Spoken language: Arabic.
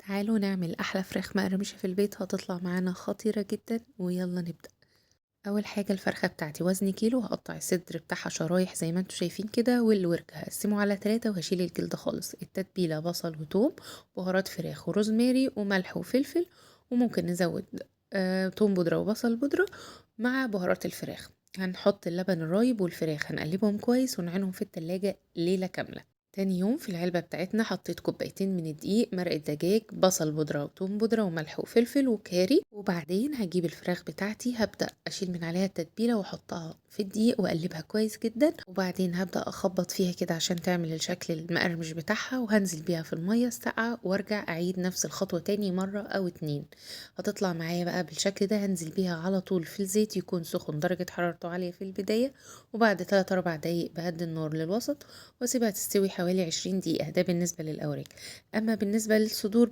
تعالوا نعمل أحلى فراخ مقرمشة في البيت هتطلع معانا خطيرة جدا ويلا نبدأ. أول حاجة الفرخة بتاعتي وزن كيلو، هقطع الصدر بتاعها شرايح زي ما انتوا شايفين كده، والورك هقسمه على 3 وهشيل الجلد خالص. التتبيلة بصل وتوم، بهارات فراخ وروزماري وملح وفلفل، وممكن نزود توم بودرة وبصل بودرة مع بهارات الفراخ. هنحط اللبن الرايب والفراخ، هنقلبهم كويس ونعينهم في التلاجة ليلة كاملة. تاني يوم في العلبة بتاعتنا حطيت كوبايتين من الدقيق، مرقة دجاج، بصل بودرة وتوم بودرة وملح وفلفل وكاري. وبعدين هجيب الفراخ بتاعتي، هبدأ أشيل من عليها التتبيلة وأحطها في الدقيق وأقلبها كويس جدا. وبعدين هبدأ أخبط فيها كده عشان تعمل الشكل المقرمش بتاعها، وهنزل بيها في المية الساقعة وارجع أعيد نفس الخطوة تاني مرة أو اتنين. هتطلع معايا بقى بالشكل ده. هنزل بيها على طول في الزيت يكون سخن، درجة حرارته عالية في البداية، وبعد 3 4 دقايق بهدي النار للوسط واسيبها تستوي حوالي 20 دقيقة. ده بالنسبة للأوراق. أما بالنسبة للصدور